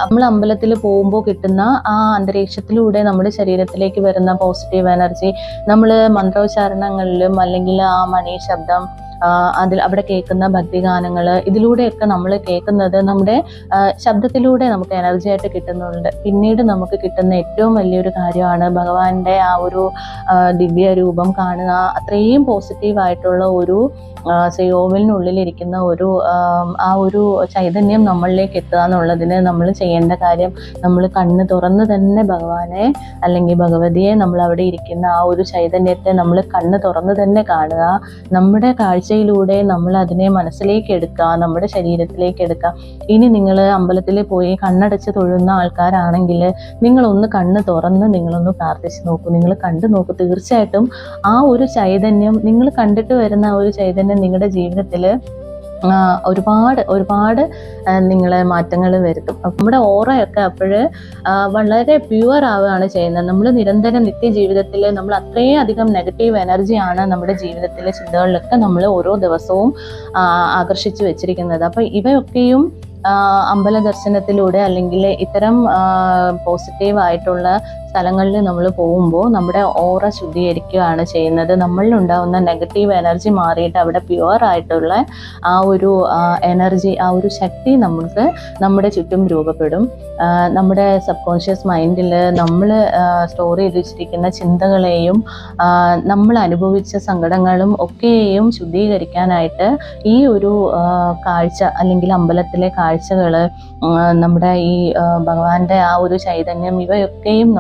നമ്മൾ അമ്പലത്തിൽ പോകുമ്പോൾ കിട്ടുന്ന ആ അന്തരീക്ഷത്തിലൂടെ നമ്മുടെ ശരീരത്തിലേക്ക് വരുന്ന പോസിറ്റീവ് എനർജി, നമ്മൾ മന്ത്രോച്ചാരണങ്ങളിലും അല്ലെങ്കിൽ ആ മണി ശബ്ദം, അവിടെ കേൾക്കുന്ന ഭക്തിഗാനങ്ങൾ, ഇതിലൂടെയൊക്കെ നമ്മൾ കേൾക്കുന്നത് നമ്മുടെ ശബ്ദത്തിലൂടെ നമുക്ക് എനർജി ആയിട്ട് കിട്ടുന്നുണ്ട്. പിന്നീട് നമുക്ക് കിട്ടുന്ന ഏറ്റവും വലിയൊരു കാര്യമാണ് ഭഗവാന്റെ ആ ഒരു ദിവ്യ രൂപം കാണുക. അത്രയും പോസിറ്റീവായിട്ടുള്ള ഒരു ശ്രീകോവിലിനുള്ളിലിരിക്കുന്ന ആ ഒരു ചൈതന്യം നമ്മളിലേക്ക് എത്തുക എന്നുള്ളതിന് നമ്മൾ ചെയ്യേണ്ട കാര്യം, നമ്മൾ കണ്ണ് തുറന്ന് തന്നെ ഭഗവാനെ അല്ലെങ്കിൽ ഭഗവതിയെ, നമ്മൾ അവിടെ ഇരിക്കുന്ന ആ ഒരു ചൈതന്യത്തെ നമ്മൾ കണ്ണ് തുറന്ന് തന്നെ കാണുക. നമ്മുടെ കാഴ്ചയിലൂടെ നമ്മൾ അതിനെ മനസ്സിലേക്ക് എടുക്കുക, നമ്മുടെ ശരീരത്തിലേക്ക് എടുക്കുക. ഇനി നിങ്ങൾ അമ്പലത്തിൽ പോയി കണ്ണടച്ച് തൊഴുന്ന ആൾക്കാരാണെങ്കിൽ നിങ്ങളൊന്ന് കണ്ണ് തുറന്ന് നിങ്ങളൊന്ന് പ്രാർത്ഥിച്ച് നോക്കൂ, നിങ്ങൾ കണ്ടു നോക്കൂ. തീർച്ചയായിട്ടും ആ ഒരു ചൈതന്യം, നിങ്ങൾ കണ്ടിട്ട് വരുന്ന ആ ഒരു ചൈതന്യം നിങ്ങളുടെ ജീവിതത്തിൽ ഒരുപാട് നിങ്ങളെ മാറ്റങ്ങൾ വരുത്തും. നമ്മുടെ ഓറയൊക്കെ അപ്പോൾ വളരെ പ്യുവർ ആവുകയാണ് ചെയ്യുന്നത്. നമ്മൾ നിരന്തരം നിത്യജീവിതത്തിൽ നമ്മൾ അത്രയും അധികം നെഗറ്റീവ് എനർജിയാണ് നമ്മുടെ ജീവിതത്തിലെ ചിന്തകളിലൊക്കെ നമ്മൾ ഓരോ ദിവസവും ആകർഷിച്ചു വെച്ചിരിക്കുന്നത്. അപ്പോൾ ഇവയൊക്കെയും അമ്പല ദർശനത്തിലൂടെ അല്ലെങ്കിൽ ഇത്തരം പോസിറ്റീവായിട്ടുള്ള സ്ഥലങ്ങളിൽ നമ്മൾ പോകുമ്പോൾ നമ്മുടെ ഓറ ശുദ്ധീകരിക്കുകയാണ് ചെയ്യുന്നത്. നമ്മളിലുണ്ടാകുന്ന നെഗറ്റീവ് എനർജി മാറിയിട്ട് അവിടെ പ്യുവർ ആയിട്ടുള്ള ആ ഒരു എനർജി, ആ ഒരു ശക്തി നമുക്ക് നമ്മുടെ ചുറ്റും രൂപപ്പെടും. നമ്മുടെ സബ് കോൺഷ്യസ് മൈൻഡിൽ നമ്മൾ സ്റ്റോർ ചെയ്ത് വെച്ചിരിക്കുന്ന ചിന്തകളെയും നമ്മൾ അനുഭവിച്ച സങ്കടങ്ങളും ഒക്കെയും ശുദ്ധീകരിക്കാനായിട്ട് ഈ ഒരു കാഴ്ച അല്ലെങ്കിൽ അമ്പലത്തിലെ കാഴ്ചകൾ, നമ്മുടെ ഈ ഭഗവാന്റെ ആ ഒരു ചൈതന്യം, ഇവയൊക്കെയും